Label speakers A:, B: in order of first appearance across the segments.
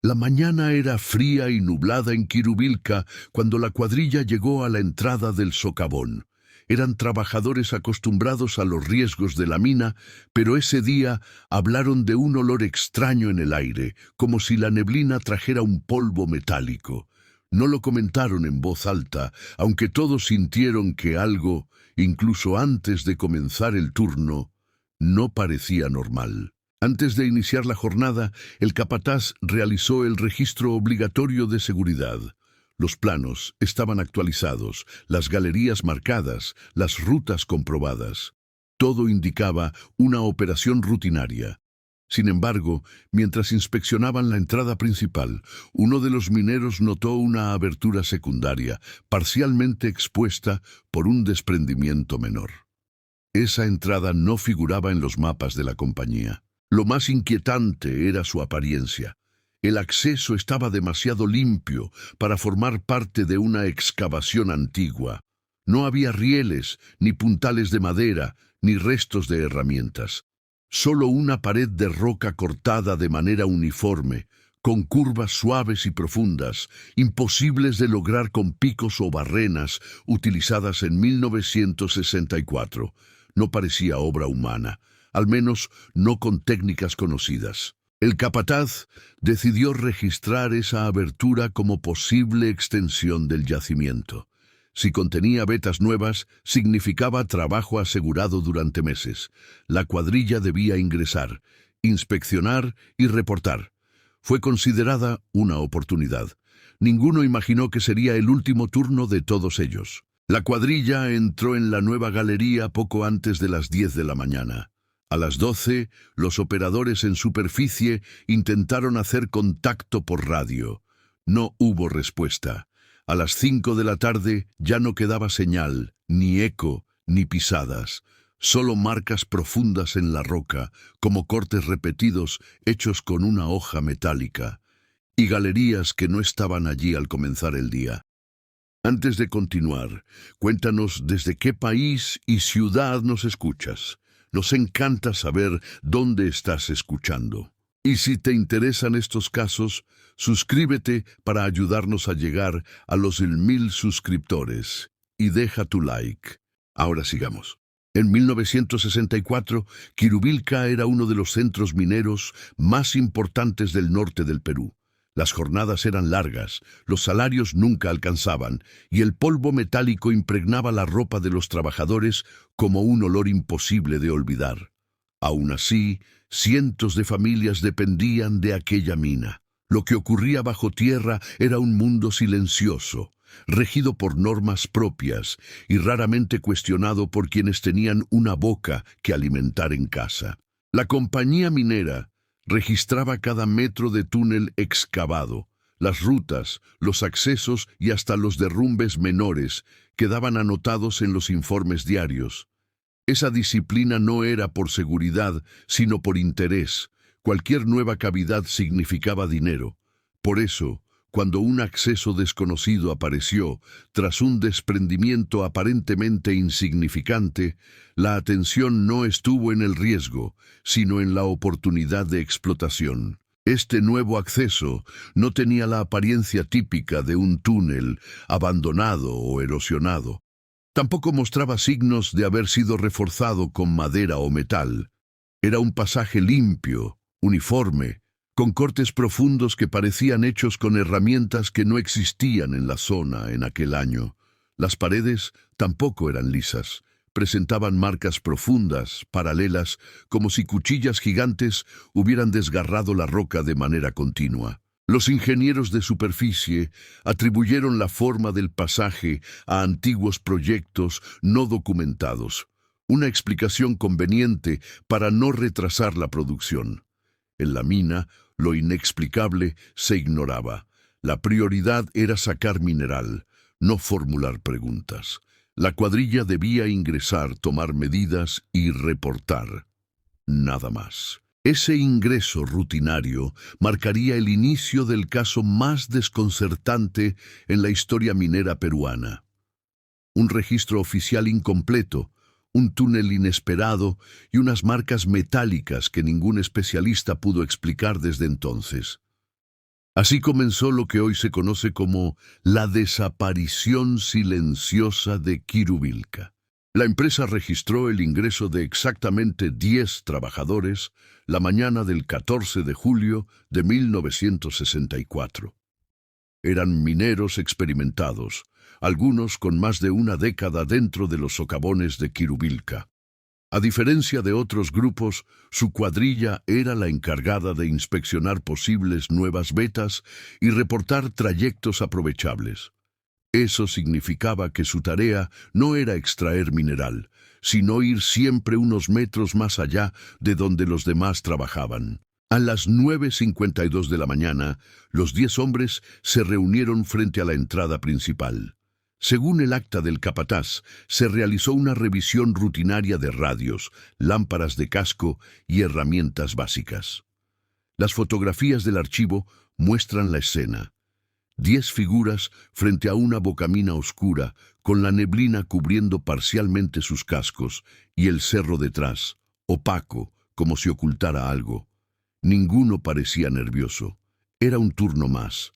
A: La mañana era fría y nublada en Quirubilca cuando la cuadrilla llegó a la entrada del socavón. Eran trabajadores acostumbrados a los riesgos de la mina, pero ese día hablaron de un olor extraño en el aire, como si la neblina trajera un polvo metálico. No lo comentaron en voz alta, aunque todos sintieron que algo, incluso antes de comenzar el turno, no parecía normal. Antes de iniciar la jornada, el capataz realizó el registro obligatorio de seguridad. Los planos estaban actualizados, las galerías marcadas, las rutas comprobadas. Todo indicaba una operación rutinaria. Sin embargo, mientras inspeccionaban la entrada principal, uno de los mineros notó una abertura secundaria, parcialmente expuesta por un desprendimiento menor. Esa entrada no figuraba en los mapas de la compañía. Lo más inquietante era su apariencia. El acceso estaba demasiado limpio para formar parte de una excavación antigua. No había rieles, ni puntales de madera, ni restos de herramientas. Solo una pared de roca cortada de manera uniforme, con curvas suaves y profundas, imposibles de lograr con picos o barrenas utilizadas en 1964. No parecía obra humana, al menos no con técnicas conocidas. El capataz decidió registrar esa abertura como posible extensión del yacimiento. Si contenía vetas nuevas, significaba trabajo asegurado durante meses. La cuadrilla debía ingresar, inspeccionar y reportar. Fue considerada una oportunidad. Ninguno imaginó que sería el último turno de todos ellos. La cuadrilla entró en la nueva galería poco antes de las 10 de la mañana. A las 12, los operadores en superficie intentaron hacer contacto por radio. No hubo respuesta. A las 5 de la tarde ya no quedaba señal, ni eco, ni pisadas. Solo marcas profundas en la roca, como cortes repetidos hechos con una hoja metálica, y galerías que no estaban allí al comenzar el día. Antes de continuar, cuéntanos desde qué país y ciudad nos escuchas. Nos encanta saber dónde estás escuchando. Y si te interesan estos casos, suscríbete para ayudarnos a llegar a los 1000 suscriptores. Y deja tu like. Ahora sigamos. En 1964, Quirubilca era uno de los centros mineros más importantes del norte del Perú. Las jornadas eran largas, los salarios nunca alcanzaban, y el polvo metálico impregnaba la ropa de los trabajadores como un olor imposible de olvidar. Aún así, cientos de familias dependían de aquella mina. Lo que ocurría bajo tierra era un mundo silencioso, regido por normas propias y raramente cuestionado por quienes tenían una boca que alimentar en casa. La compañía minera registraba cada metro de túnel excavado. Las rutas, los accesos y hasta los derrumbes menores quedaban anotados en los informes diarios. Esa disciplina no era por seguridad, sino por interés. Cualquier nueva cavidad significaba dinero. Por eso, cuando un acceso desconocido apareció, tras un desprendimiento aparentemente insignificante, la atención no estuvo en el riesgo, sino en la oportunidad de explotación. Este nuevo acceso no tenía la apariencia típica de un túnel abandonado o erosionado. Tampoco mostraba signos de haber sido reforzado con madera o metal. Era un pasaje limpio, uniforme, con cortes profundos que parecían hechos con herramientas que no existían en la zona en aquel año. Las paredes tampoco eran lisas, presentaban marcas profundas, paralelas, como si cuchillas gigantes hubieran desgarrado la roca de manera continua. Los ingenieros de superficie atribuyeron la forma del pasaje a antiguos proyectos no documentados, una explicación conveniente para no retrasar la producción. En la mina, lo inexplicable se ignoraba. La prioridad era sacar mineral, no formular preguntas. La cuadrilla debía ingresar, tomar medidas y reportar. Nada más. Ese ingreso rutinario marcaría el inicio del caso más desconcertante en la historia minera peruana. Un registro oficial incompleto, un túnel inesperado y unas marcas metálicas que ningún especialista pudo explicar desde entonces. Así comenzó lo que hoy se conoce como la desaparición silenciosa de Kirubilka. La empresa registró el ingreso de exactamente 10 trabajadores la mañana del 14 de julio de 1964. Eran mineros experimentados, algunos con más de una década dentro de los socavones de Kirubilka. A diferencia de otros grupos, su cuadrilla era la encargada de inspeccionar posibles nuevas vetas y reportar trayectos aprovechables. Eso significaba que su tarea no era extraer mineral, sino ir siempre unos metros más allá de donde los demás trabajaban. A las 9:52 de la mañana, los 10 hombres se reunieron frente a la entrada principal. Según el acta del capataz, se realizó una revisión rutinaria de radios, lámparas de casco y herramientas básicas. Las fotografías del archivo muestran la escena. 10 figuras frente a una bocamina oscura, con la neblina cubriendo parcialmente sus cascos, y el cerro detrás, opaco, como si ocultara algo. Ninguno parecía nervioso. Era un turno más.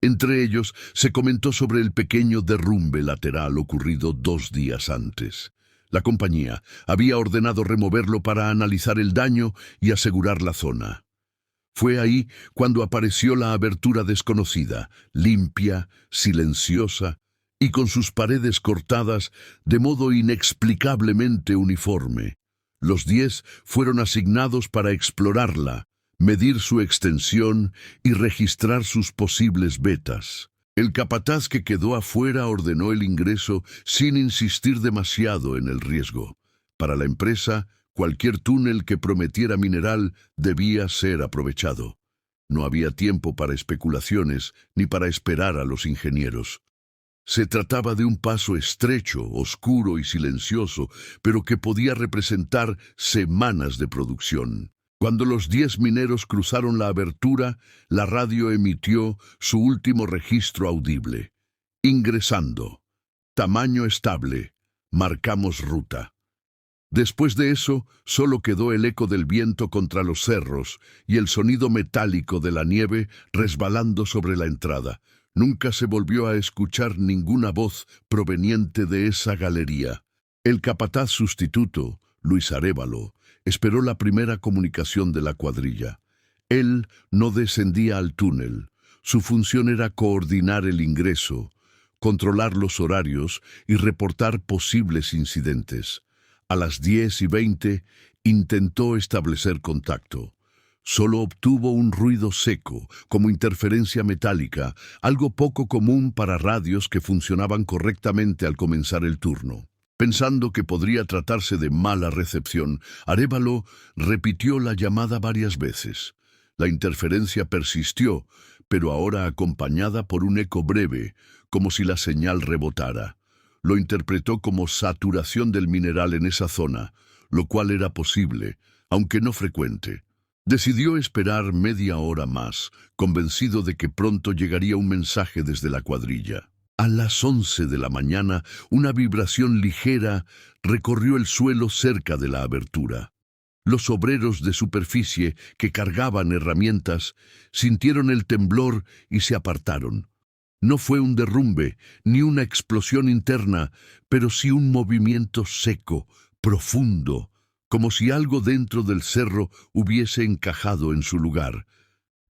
A: Entre ellos se comentó sobre el pequeño derrumbe lateral ocurrido 2 días antes. La compañía había ordenado removerlo para analizar el daño y asegurar la zona. Fue ahí cuando apareció la abertura desconocida, limpia, silenciosa y con sus paredes cortadas de modo inexplicablemente uniforme. Los 10 fueron asignados para explorarla, medir su extensión y registrar sus posibles vetas. El capataz que quedó afuera ordenó el ingreso sin insistir demasiado en el riesgo. Para la empresa, cualquier túnel que prometiera mineral debía ser aprovechado. No había tiempo para especulaciones ni para esperar a los ingenieros. Se trataba de un paso estrecho, oscuro y silencioso, pero que podía representar semanas de producción. Cuando los 10 mineros cruzaron la abertura, la radio emitió su último registro audible. Ingresando. Tamaño estable. Marcamos ruta. Después de eso, solo quedó el eco del viento contra los cerros y el sonido metálico de la nieve resbalando sobre la entrada. Nunca se volvió a escuchar ninguna voz proveniente de esa galería. El capataz sustituto, Luis Arévalo, esperó la primera comunicación de la cuadrilla. Él no descendía al túnel. Su función era coordinar el ingreso, controlar los horarios y reportar posibles incidentes. A las 10:20 intentó establecer contacto. Solo obtuvo un ruido seco, como interferencia metálica, algo poco común para radios que funcionaban correctamente al comenzar el turno. Pensando que podría tratarse de mala recepción, Arévalo repitió la llamada varias veces. La interferencia persistió, pero ahora acompañada por un eco breve, como si la señal rebotara. Lo interpretó como saturación del mineral en esa zona, lo cual era posible, aunque no frecuente. Decidió esperar media hora más, convencido de que pronto llegaría un mensaje desde la cuadrilla. A las 11 de la mañana, una vibración ligera recorrió el suelo cerca de la abertura. Los obreros de superficie que cargaban herramientas sintieron el temblor y se apartaron. No fue un derrumbe, ni una explosión interna, pero sí un movimiento seco, profundo, como si algo dentro del cerro hubiese encajado en su lugar.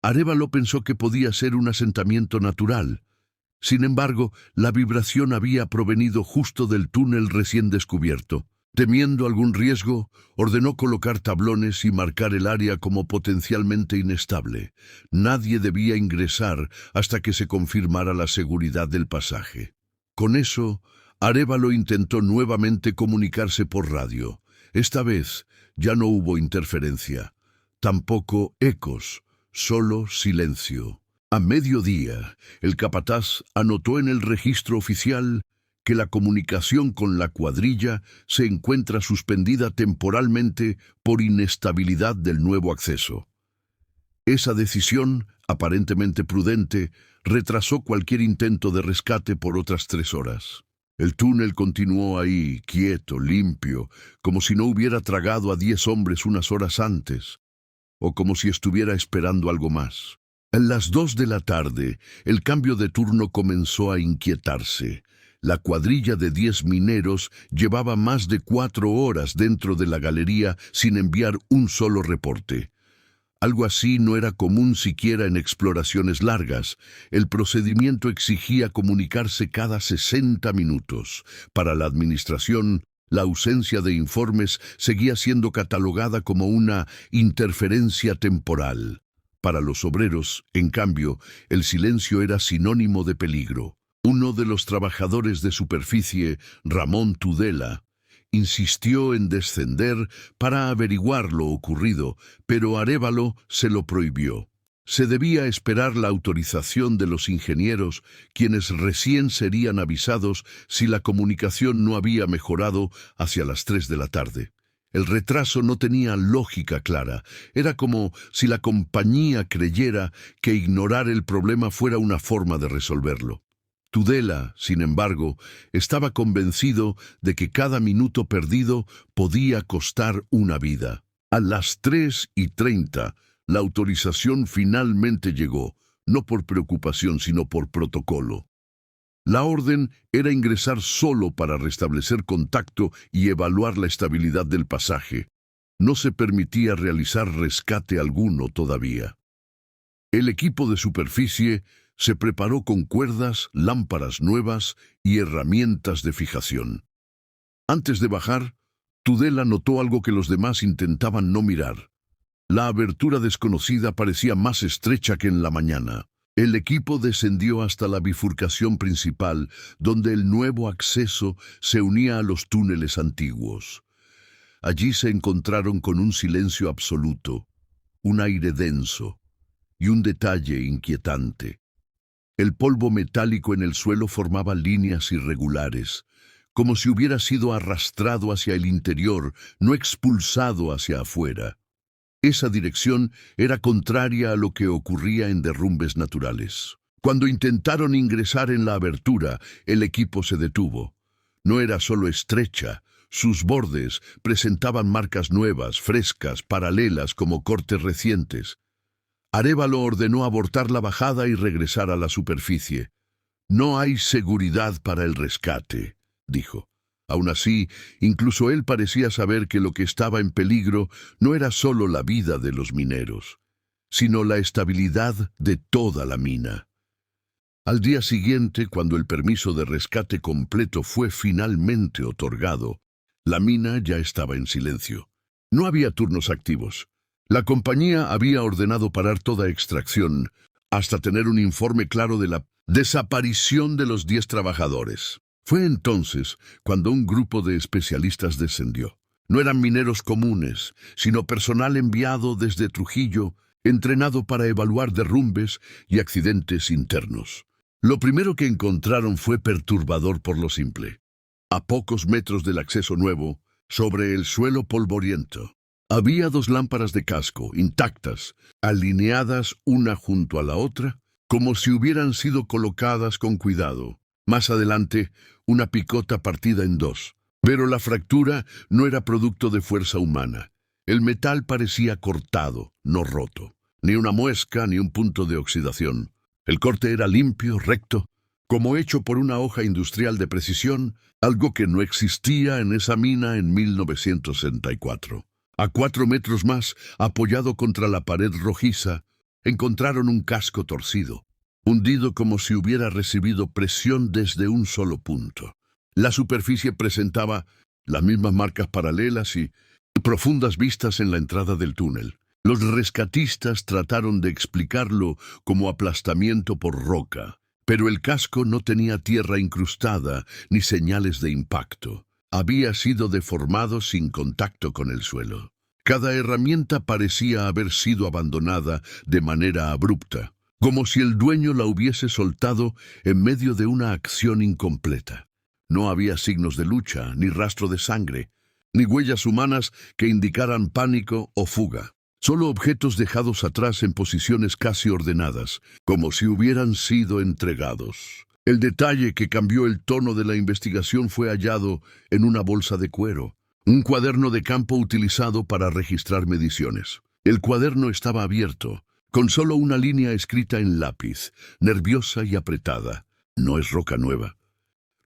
A: Arévalo pensó que podía ser un asentamiento natural. Sin embargo, la vibración había provenido justo del túnel recién descubierto. Temiendo algún riesgo, ordenó colocar tablones y marcar el área como potencialmente inestable. Nadie debía ingresar hasta que se confirmara la seguridad del pasaje. Con eso, Arévalo intentó nuevamente comunicarse por radio. Esta vez ya no hubo interferencia, tampoco ecos, solo silencio. A mediodía, el capataz anotó en el registro oficial que la comunicación con la cuadrilla se encuentra suspendida temporalmente por inestabilidad del nuevo acceso. Esa decisión, aparentemente prudente, retrasó cualquier intento de rescate por otras 3 horas. El túnel continuó ahí, quieto, limpio, como si no hubiera tragado a 10 hombres unas horas antes, o como si estuviera esperando algo más. A las 2 de la tarde, el cambio de turno comenzó a inquietarse. La cuadrilla de 10 mineros llevaba más de 4 horas dentro de la galería sin enviar un solo reporte. Algo así no era común siquiera en exploraciones largas. El procedimiento exigía comunicarse cada 60 minutos. Para la administración, la ausencia de informes seguía siendo catalogada como una interferencia temporal. Para los obreros, en cambio, el silencio era sinónimo de peligro. Uno de los trabajadores de superficie, Ramón Tudela, insistió en descender para averiguar lo ocurrido, pero Arévalo se lo prohibió. Se debía esperar la autorización de los ingenieros, quienes recién serían avisados si la comunicación no había mejorado hacia las 3 de la tarde. El retraso no tenía lógica clara. Era como si la compañía creyera que ignorar el problema fuera una forma de resolverlo. Tudela, sin embargo, estaba convencido de que cada minuto perdido podía costar una vida. A las 3:30, la autorización finalmente llegó, no por preocupación sino por protocolo. La orden era ingresar solo para restablecer contacto y evaluar la estabilidad del pasaje. No se permitía realizar rescate alguno todavía. El equipo de superficie se preparó con cuerdas, lámparas nuevas y herramientas de fijación. Antes de bajar, Tudela notó algo que los demás intentaban no mirar. La abertura desconocida parecía más estrecha que en la mañana. El equipo descendió hasta la bifurcación principal, donde el nuevo acceso se unía a los túneles antiguos. Allí se encontraron con un silencio absoluto, un aire denso y un detalle inquietante. El polvo metálico en el suelo formaba líneas irregulares, como si hubiera sido arrastrado hacia el interior, no expulsado hacia afuera. Esa dirección era contraria a lo que ocurría en derrumbes naturales. Cuando intentaron ingresar en la abertura, el equipo se detuvo. No era solo estrecha, sus bordes presentaban marcas nuevas, frescas, paralelas como cortes recientes. Arévalo ordenó abortar la bajada y regresar a la superficie. «No hay seguridad para el rescate», dijo. Aún así, incluso él parecía saber que lo que estaba en peligro no era solo la vida de los mineros, sino la estabilidad de toda la mina. Al día siguiente, cuando el permiso de rescate completo fue finalmente otorgado, la mina ya estaba en silencio. No había turnos activos. La compañía había ordenado parar toda extracción hasta tener un informe claro de la desaparición de los 10 trabajadores. Fue entonces cuando un grupo de especialistas descendió. No eran mineros comunes, sino personal enviado desde Trujillo, entrenado para evaluar derrumbes y accidentes internos. Lo primero que encontraron fue perturbador por lo simple. A pocos metros del acceso nuevo, sobre el suelo polvoriento, había 2 lámparas de casco, intactas, alineadas una junto a la otra, como si hubieran sido colocadas con cuidado. Más adelante, una picota partida en 2. Pero la fractura no era producto de fuerza humana. El metal parecía cortado, no roto. Ni una muesca, ni un punto de oxidación. El corte era limpio, recto, como hecho por una hoja industrial de precisión, algo que no existía en esa mina en 1964. A 4 metros más, apoyado contra la pared rojiza, encontraron un casco torcido, hundido como si hubiera recibido presión desde un solo punto. La superficie presentaba las mismas marcas paralelas y profundas vistas en la entrada del túnel. Los rescatistas trataron de explicarlo como aplastamiento por roca, pero el casco no tenía tierra incrustada ni señales de impacto. Había sido deformado sin contacto con el suelo. Cada herramienta parecía haber sido abandonada de manera abrupta, como si el dueño la hubiese soltado en medio de una acción incompleta. No había signos de lucha, ni rastro de sangre, ni huellas humanas que indicaran pánico o fuga. Solo objetos dejados atrás en posiciones casi ordenadas, como si hubieran sido entregados. El detalle que cambió el tono de la investigación fue hallado en una bolsa de cuero, un cuaderno de campo utilizado para registrar mediciones. El cuaderno estaba abierto, con solo una línea escrita en lápiz, nerviosa y apretada. No es roca nueva.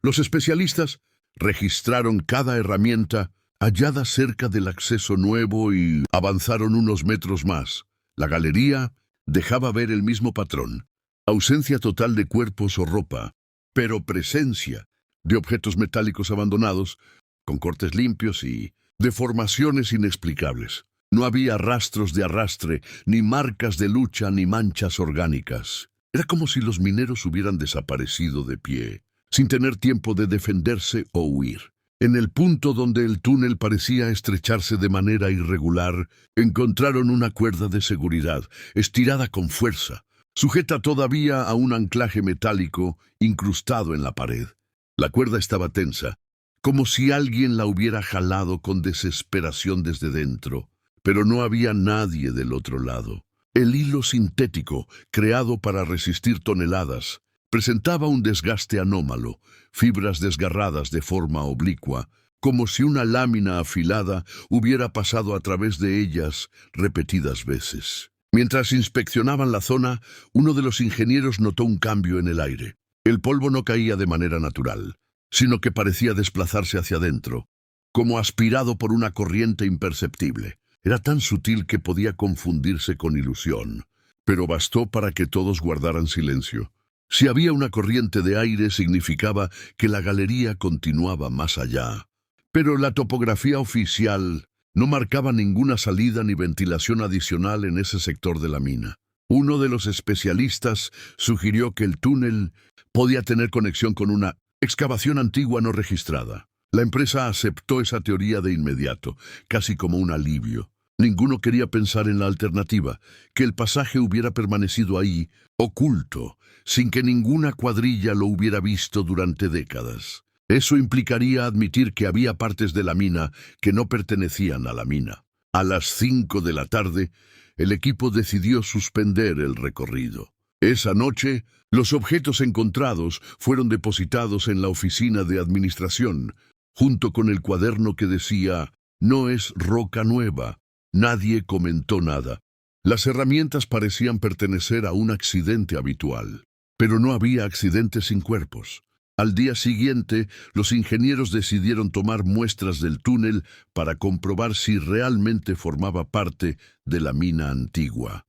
A: Los especialistas registraron cada herramienta hallada cerca del acceso nuevo y avanzaron unos metros más. La galería dejaba ver el mismo patrón. Ausencia total de cuerpos o ropa, pero presencia de objetos metálicos abandonados, con cortes limpios y deformaciones inexplicables. No había rastros de arrastre, ni marcas de lucha, ni manchas orgánicas. Era como si los mineros hubieran desaparecido de pie, sin tener tiempo de defenderse o huir. En el punto donde el túnel parecía estrecharse de manera irregular, encontraron una cuerda de seguridad, estirada con fuerza, sujeta todavía a un anclaje metálico incrustado en la pared. La cuerda estaba tensa, como si alguien la hubiera jalado con desesperación desde dentro, pero no había nadie del otro lado. El hilo sintético, creado para resistir toneladas, presentaba un desgaste anómalo, fibras desgarradas de forma oblicua, como si una lámina afilada hubiera pasado a través de ellas repetidas veces. Mientras inspeccionaban la zona, uno de los ingenieros notó un cambio en el aire. El polvo no caía de manera natural, sino que parecía desplazarse hacia adentro, como aspirado por una corriente imperceptible. Era tan sutil que podía confundirse con ilusión, pero bastó para que todos guardaran silencio. Si había una corriente de aire, significaba que la galería continuaba más allá. Pero la topografía oficial no marcaba ninguna salida ni ventilación adicional en ese sector de la mina. Uno de los especialistas sugirió que el túnel podía tener conexión con una excavación antigua no registrada. La empresa aceptó esa teoría de inmediato, casi como un alivio. Ninguno quería pensar en la alternativa, que el pasaje hubiera permanecido ahí, oculto, sin que ninguna cuadrilla lo hubiera visto durante décadas. Eso implicaría admitir que había partes de la mina que no pertenecían a la mina. A las 5 de la tarde, el equipo decidió suspender el recorrido. Esa noche, los objetos encontrados fueron depositados en la oficina de administración, junto con el cuaderno que decía, «No es roca nueva». Nadie comentó nada. Las herramientas parecían pertenecer a un accidente habitual, pero no había accidentes sin cuerpos. Al día siguiente, los ingenieros decidieron tomar muestras del túnel para comprobar si realmente formaba parte de la mina antigua.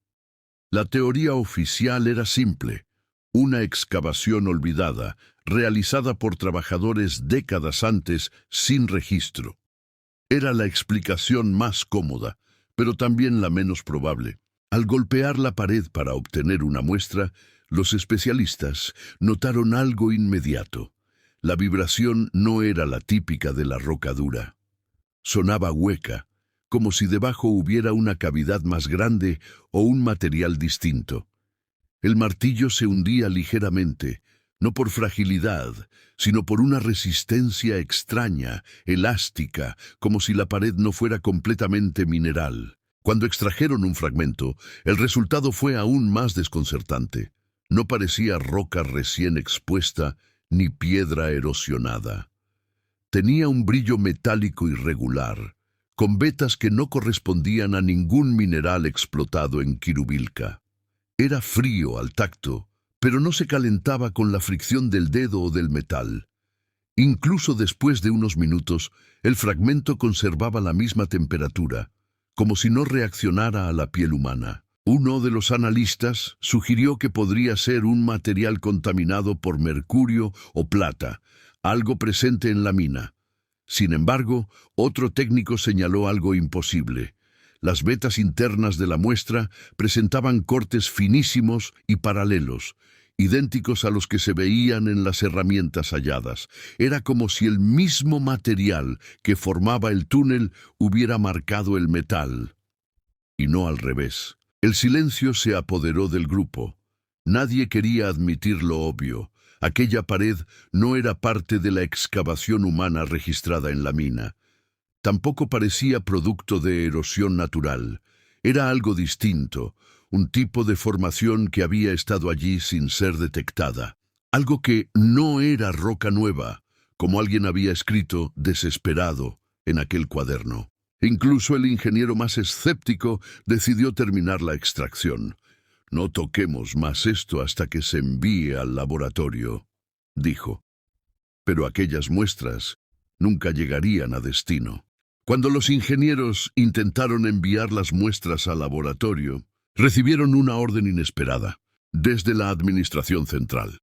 A: La teoría oficial era simple: una excavación olvidada, realizada por trabajadores décadas antes sin registro. Era la explicación más cómoda, pero también la menos probable. Al golpear la pared para obtener una muestra, los especialistas notaron algo inmediato. La vibración no era la típica de la roca dura. Sonaba hueca, como si debajo hubiera una cavidad más grande o un material distinto. El martillo se hundía ligeramente, no por fragilidad, sino por una resistencia extraña, elástica, como si la pared no fuera completamente mineral. Cuando extrajeron un fragmento, el resultado fue aún más desconcertante. No parecía roca recién expuesta, ni piedra erosionada. Tenía un brillo metálico irregular, con vetas que no correspondían a ningún mineral explotado en Kirubilka. Era frío al tacto, pero no se calentaba con la fricción del dedo o del metal. Incluso después de unos minutos, el fragmento conservaba la misma temperatura, como si no reaccionara a la piel humana. Uno de los analistas sugirió que podría ser un material contaminado por mercurio o plata, algo presente en la mina. Sin embargo, otro técnico señaló algo imposible. Las vetas internas de la muestra presentaban cortes finísimos y paralelos, idénticos a los que se veían en las herramientas halladas. Era como si el mismo material que formaba el túnel hubiera marcado el metal, y no al revés. El silencio se apoderó del grupo. Nadie quería admitir lo obvio. Aquella pared no era parte de la excavación humana registrada en la mina. Tampoco parecía producto de erosión natural. Era algo distinto, un tipo de formación que había estado allí sin ser detectada. Algo que no era roca nueva, como alguien había escrito, desesperado, en aquel cuaderno. Incluso el ingeniero más escéptico decidió terminar la extracción. No toquemos más esto hasta que se envíe al laboratorio, dijo. Pero aquellas muestras nunca llegarían a destino. Cuando los ingenieros intentaron enviar las muestras al laboratorio, recibieron una orden inesperada, desde la administración central.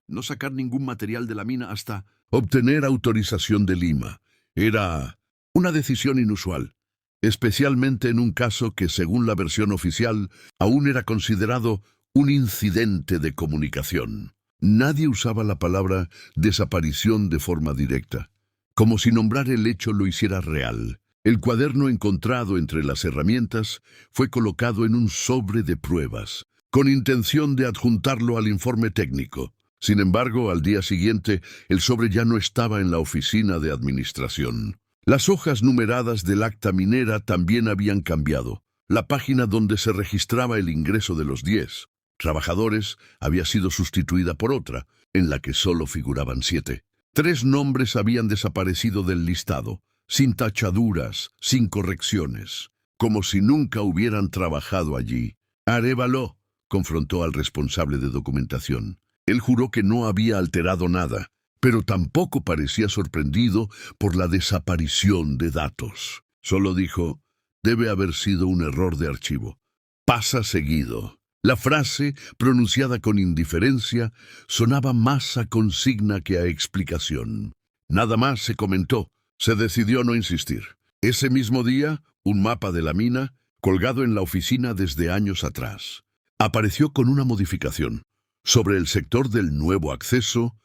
A: No sacar ningún material de la mina hasta obtener autorización de Lima. Era una decisión inusual, especialmente en un caso que, según la versión oficial, aún era considerado un incidente de comunicación. Nadie usaba la palabra desaparición de forma directa, como si nombrar el hecho lo hiciera real. El cuaderno encontrado entre las herramientas fue colocado en un sobre de pruebas, con intención de adjuntarlo al informe técnico. Sin embargo, al día siguiente, el sobre ya no estaba en la oficina de administración. Las hojas numeradas del acta minera también habían cambiado. La página donde se registraba el ingreso de los 10 trabajadores había sido sustituida por otra, en la que solo figuraban 7. 3 nombres habían desaparecido del listado, sin tachaduras, sin correcciones, como si nunca hubieran trabajado allí. Arévalo confrontó al responsable de documentación. Él juró que no había alterado nada, pero tampoco parecía sorprendido por la desaparición de datos. Solo dijo, debe haber sido un error de archivo. Pasa seguido. La frase, pronunciada con indiferencia, sonaba más a consigna que a explicación. Nada más se comentó. Se decidió no insistir. Ese mismo día, un mapa de la mina, colgado en la oficina desde años atrás, apareció con una modificación. Sobre el sector del nuevo acceso,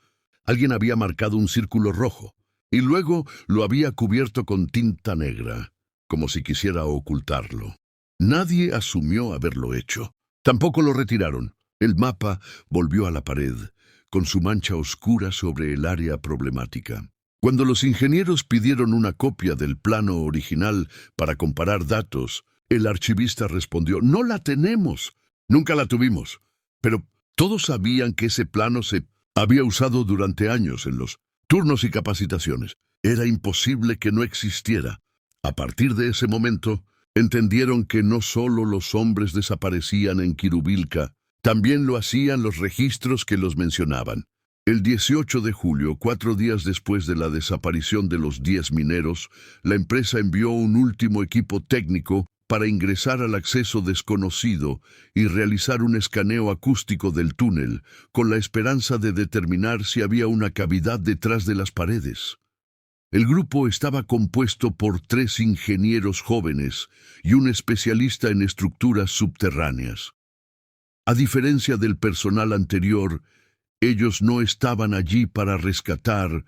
A: alguien había marcado un círculo rojo, y luego lo había cubierto con tinta negra, como si quisiera ocultarlo. Nadie asumió haberlo hecho. Tampoco lo retiraron. El mapa volvió a la pared, con su mancha oscura sobre el área problemática. Cuando los ingenieros pidieron una copia del plano original para comparar datos, el archivista respondió, no la tenemos. Nunca la tuvimos. Pero todos sabían que ese plano se había usado durante años en los turnos y capacitaciones. Era imposible que no existiera. A partir de ese momento, entendieron que no solo los hombres desaparecían en Quirubilca, también lo hacían los registros que los mencionaban. El 18 de julio, 4 días después de la desaparición de los 10 mineros, la empresa envió un último equipo técnico para ingresar al acceso desconocido y realizar un escaneo acústico del túnel, con la esperanza de determinar si había una cavidad detrás de las paredes. El grupo estaba compuesto por 3 ingenieros jóvenes y un especialista en estructuras subterráneas. A diferencia del personal anterior, ellos no estaban allí para rescatar,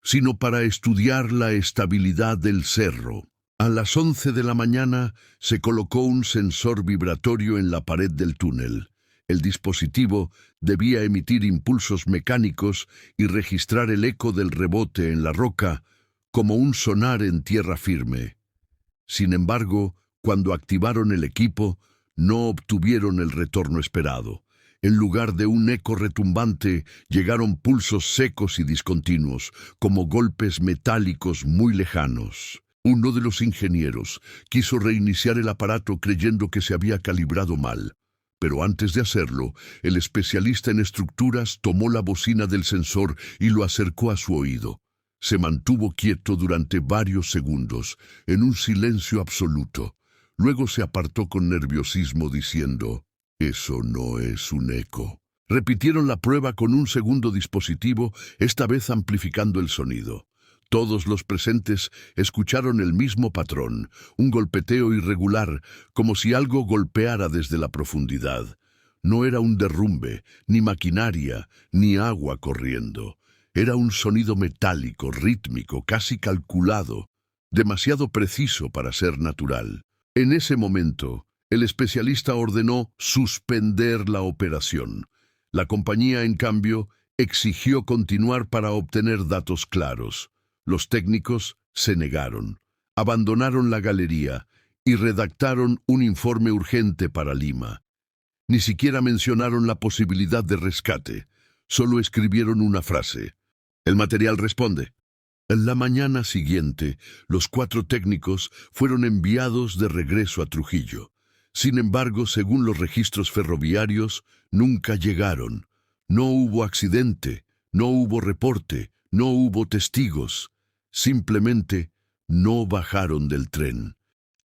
A: sino para estudiar la estabilidad del cerro. A las 11 de la mañana se colocó un sensor vibratorio en la pared del túnel. El dispositivo debía emitir impulsos mecánicos y registrar el eco del rebote en la roca como un sonar en tierra firme. Sin embargo, cuando activaron el equipo, no obtuvieron el retorno esperado. En lugar de un eco retumbante, llegaron pulsos secos y discontinuos, como golpes metálicos muy lejanos. Uno de los ingenieros quiso reiniciar el aparato creyendo que se había calibrado mal. Pero antes de hacerlo, el especialista en estructuras tomó la bocina del sensor y lo acercó a su oído. Se mantuvo quieto durante varios segundos, en un silencio absoluto. Luego se apartó con nerviosismo diciendo, «Eso no es un eco». Repitieron la prueba con un segundo dispositivo, esta vez amplificando el sonido. Todos los presentes escucharon el mismo patrón, un golpeteo irregular, como si algo golpeara desde la profundidad. No era un derrumbe, ni maquinaria, ni agua corriendo. Era un sonido metálico, rítmico, casi calculado, demasiado preciso para ser natural. En ese momento, el especialista ordenó suspender la operación. La compañía, en cambio, exigió continuar para obtener datos claros. Los técnicos se negaron, abandonaron la galería y redactaron un informe urgente para Lima. Ni siquiera mencionaron la posibilidad de rescate, solo escribieron una frase. El material responde. En la mañana siguiente, los 4 técnicos fueron enviados de regreso a Trujillo. Sin embargo, según los registros ferroviarios, nunca llegaron. No hubo accidente, no hubo reporte, no hubo testigos. Simplemente no bajaron del tren.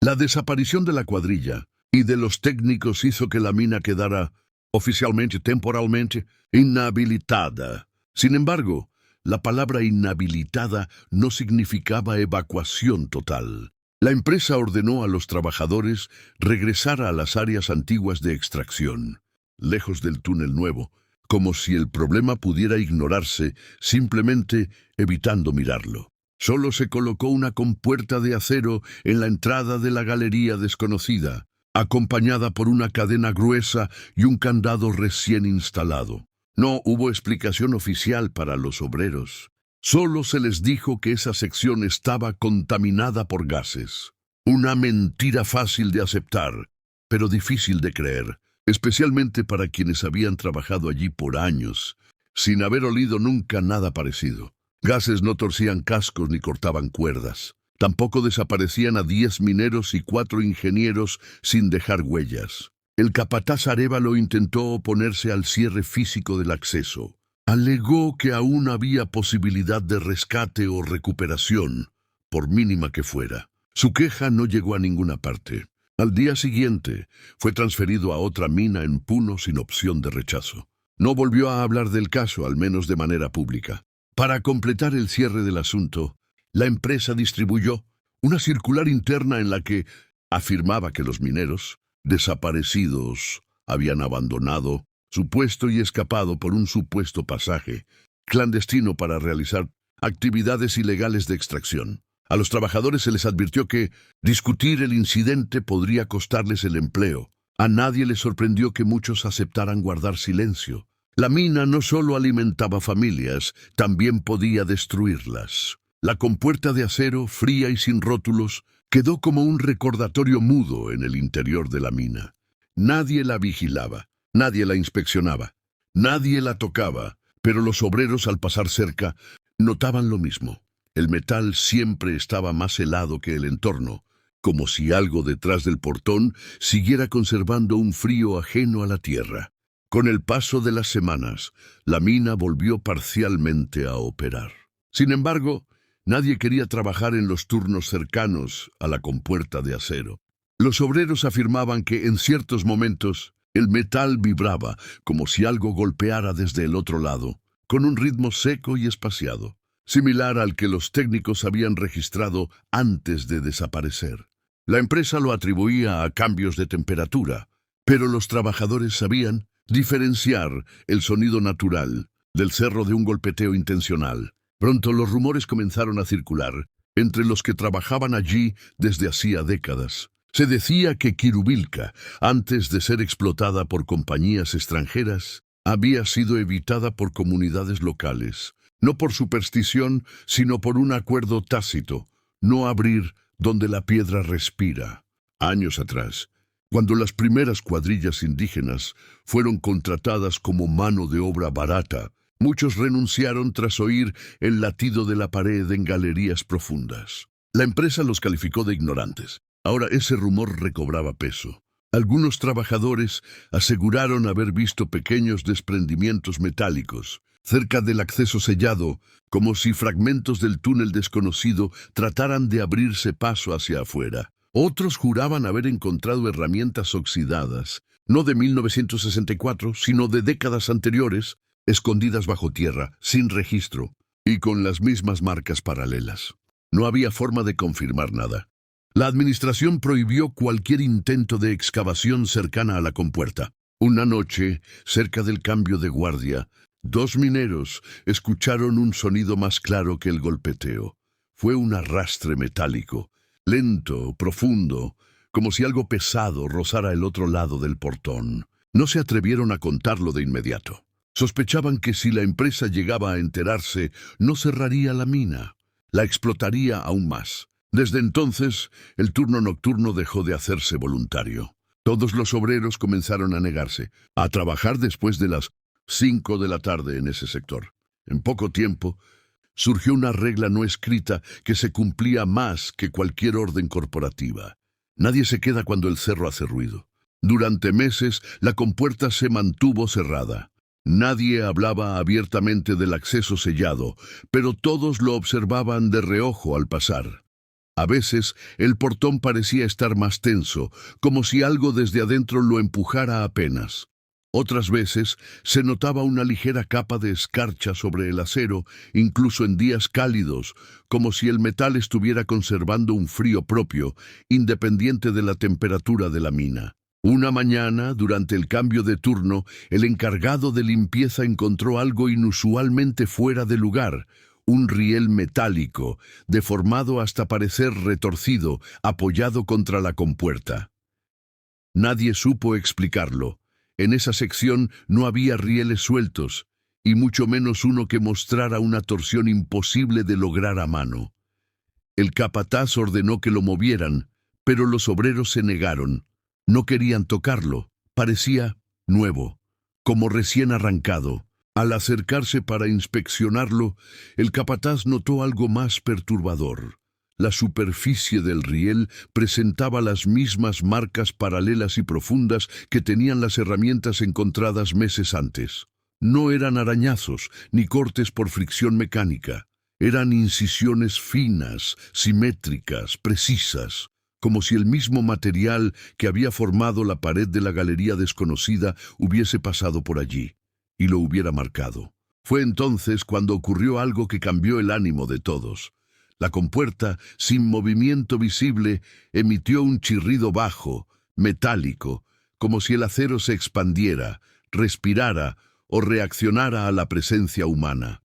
A: La desaparición de la cuadrilla y de los técnicos hizo que la mina quedara oficialmente, temporalmente, inhabilitada. Sin embargo, la palabra inhabilitada no significaba evacuación total. La empresa ordenó a los trabajadores regresar a las áreas antiguas de extracción, lejos del túnel nuevo, como si el problema pudiera ignorarse simplemente evitando mirarlo. Solo se colocó una compuerta de acero en la entrada de la galería desconocida, acompañada por una cadena gruesa y un candado recién instalado. No hubo explicación oficial para los obreros. Solo se les dijo que esa sección estaba contaminada por gases. Una mentira fácil de aceptar, pero difícil de creer, especialmente para quienes habían trabajado allí por años, sin haber olido nunca nada parecido. Gases no torcían cascos ni cortaban cuerdas. Tampoco desaparecían a 10 mineros y 4 ingenieros sin dejar huellas. El capataz Arévalo intentó oponerse al cierre físico del acceso. Alegó que aún había posibilidad de rescate o recuperación, por mínima que fuera. Su queja no llegó a ninguna parte. Al día siguiente, fue transferido a otra mina en Puno sin opción de rechazo. No volvió a hablar del caso, al menos de manera pública. Para completar el cierre del asunto, la empresa distribuyó una circular interna en la que afirmaba que los mineros desaparecidos habían abandonado su puesto y escapado por un supuesto pasaje clandestino para realizar actividades ilegales de extracción. A los trabajadores se les advirtió que discutir el incidente podría costarles el empleo. A nadie le sorprendió que muchos aceptaran guardar silencio. La mina no solo alimentaba familias, también podía destruirlas. La compuerta de acero, fría y sin rótulos, quedó como un recordatorio mudo en el interior de la mina. Nadie la vigilaba, nadie la inspeccionaba, nadie la tocaba, pero los obreros al pasar cerca notaban lo mismo. El metal siempre estaba más helado que el entorno, como si algo detrás del portón siguiera conservando un frío ajeno a la tierra. Con el paso de las semanas, la mina volvió parcialmente a operar. Sin embargo, nadie quería trabajar en los turnos cercanos a la compuerta de acero. Los obreros afirmaban que en ciertos momentos el metal vibraba como si algo golpeara desde el otro lado, con un ritmo seco y espaciado, similar al que los técnicos habían registrado antes de desaparecer. La empresa lo atribuía a cambios de temperatura, pero los trabajadores sabían diferenciar el sonido natural del cerro de un golpeteo intencional. Pronto los rumores comenzaron a circular entre los que trabajaban allí desde hacía décadas. Se decía que Kirubilka, antes de ser explotada por compañías extranjeras, había sido evitada por comunidades locales, no por superstición, sino por un acuerdo tácito: no abrir donde la piedra respira. Años atrás, cuando las primeras cuadrillas indígenas fueron contratadas como mano de obra barata, muchos renunciaron tras oír el latido de la pared en galerías profundas. La empresa los calificó de ignorantes. Ahora ese rumor recobraba peso. Algunos trabajadores aseguraron haber visto pequeños desprendimientos metálicos cerca del acceso sellado, como si fragmentos del túnel desconocido trataran de abrirse paso hacia afuera. Otros juraban haber encontrado herramientas oxidadas, no de 1964, sino de décadas anteriores, escondidas bajo tierra, sin registro, y con las mismas marcas paralelas. No había forma de confirmar nada. La administración prohibió cualquier intento de excavación cercana a la compuerta. Una noche, cerca del cambio de guardia, 2 mineros escucharon un sonido más claro que el golpeteo. Fue un arrastre metálico, lento, profundo, como si algo pesado rozara el otro lado del portón. No se atrevieron a contarlo de inmediato. Sospechaban que si la empresa llegaba a enterarse, no cerraría la mina, la explotaría aún más. Desde entonces, el turno nocturno dejó de hacerse voluntario. Todos los obreros comenzaron a negarse a trabajar después de las 5 de la tarde en ese sector. En poco tiempo, surgió una regla no escrita que se cumplía más que cualquier orden corporativa. Nadie se queda cuando el cerro hace ruido. Durante meses, la compuerta se mantuvo cerrada. Nadie hablaba abiertamente del acceso sellado, pero todos lo observaban de reojo al pasar. A veces, el portón parecía estar más tenso, como si algo desde adentro lo empujara apenas. Otras veces, se notaba una ligera capa de escarcha sobre el acero, incluso en días cálidos, como si el metal estuviera conservando un frío propio, independiente de la temperatura de la mina. Una mañana, durante el cambio de turno, el encargado de limpieza encontró algo inusualmente fuera de lugar: un riel metálico, deformado hasta parecer retorcido, apoyado contra la compuerta. Nadie supo explicarlo. En esa sección no había rieles sueltos, y mucho menos uno que mostrara una torsión imposible de lograr a mano. El capataz ordenó que lo movieran, pero los obreros se negaron. No querían tocarlo. Parecía nuevo, como recién arrancado. Al acercarse para inspeccionarlo, el capataz notó algo más perturbador. La superficie del riel presentaba las mismas marcas paralelas y profundas que tenían las herramientas encontradas meses antes. No eran arañazos ni cortes por fricción mecánica. Eran incisiones finas, simétricas, precisas, como si el mismo material que había formado la pared de la galería desconocida hubiese pasado por allí y lo hubiera marcado. Fue entonces cuando ocurrió algo que cambió el ánimo de todos. La compuerta, sin movimiento visible, emitió un chirrido bajo, metálico, como si el acero se expandiera, respirara o reaccionara a la presencia humana.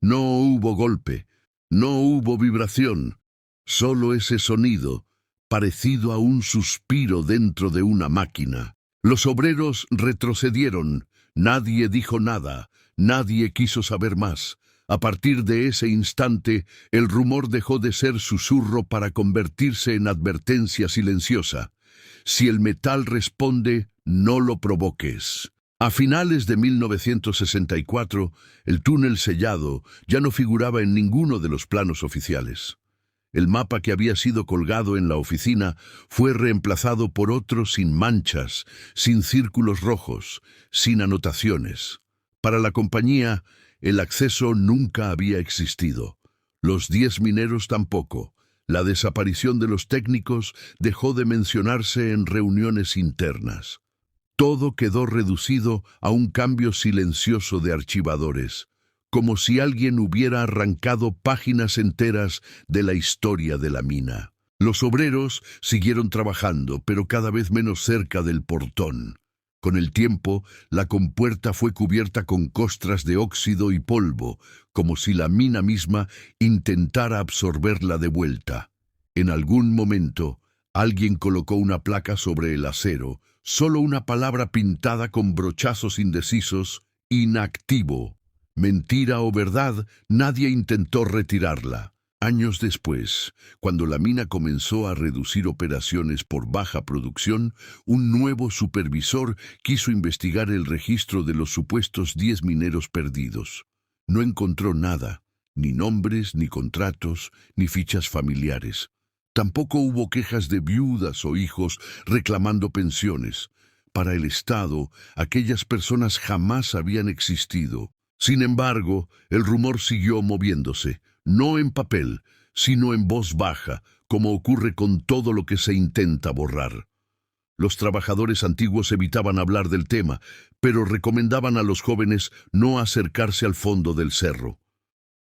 A: No hubo golpe, no hubo vibración, solo ese sonido, parecido a un suspiro dentro de una máquina. Los obreros retrocedieron. Nadie dijo nada, nadie quiso saber más. A partir de ese instante, el rumor dejó de ser susurro para convertirse en advertencia silenciosa. Si el metal responde, no lo provoques. A finales de 1964, el túnel sellado ya no figuraba en ninguno de los planos oficiales. El mapa que había sido colgado en la oficina fue reemplazado por otro sin manchas, sin círculos rojos, sin anotaciones. Para la compañía, el acceso nunca había existido. Los 10 mineros tampoco. La desaparición de los técnicos dejó de mencionarse en reuniones internas. Todo quedó reducido a un cambio silencioso de archivadores, como si alguien hubiera arrancado páginas enteras de la historia de la mina. Los obreros siguieron trabajando, pero cada vez menos cerca del portón. Con el tiempo, la compuerta fue cubierta con costras de óxido y polvo, como si la mina misma intentara absorberla de vuelta. En algún momento, alguien colocó una placa sobre el acero, solo una palabra pintada con brochazos indecisos: inactivo. Mentira o verdad, nadie intentó retirarla. Años después, cuando la mina comenzó a reducir operaciones por baja producción, un nuevo supervisor quiso investigar el registro de los supuestos 10 mineros perdidos. No encontró nada, ni nombres, ni contratos, ni fichas familiares. Tampoco hubo quejas de viudas o hijos reclamando pensiones. Para el Estado, aquellas personas jamás habían existido. Sin embargo, el rumor siguió moviéndose, no en papel, sino en voz baja, como ocurre con todo lo que se intenta borrar. Los trabajadores antiguos evitaban hablar del tema, pero recomendaban a los jóvenes no acercarse al fondo del cerro.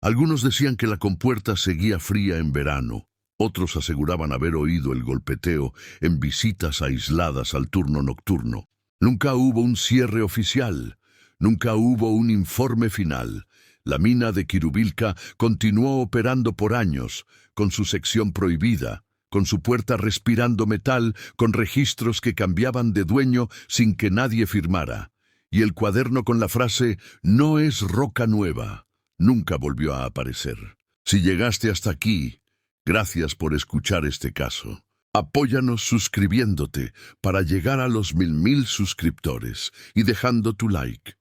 A: Algunos decían que la compuerta seguía fría en verano. Otros aseguraban haber oído el golpeteo en visitas aisladas al turno nocturno. Nunca hubo un cierre oficial. Nunca hubo un informe final. La mina de Kirubilka continuó operando por años, con su sección prohibida, con su puerta respirando metal, con registros que cambiaban de dueño sin que nadie firmara. Y el cuaderno con la frase «No es roca nueva» nunca volvió a aparecer. Si llegaste hasta aquí, gracias por escuchar este caso. Apóyanos suscribiéndote para llegar a los 1000 suscriptores y dejando tu like.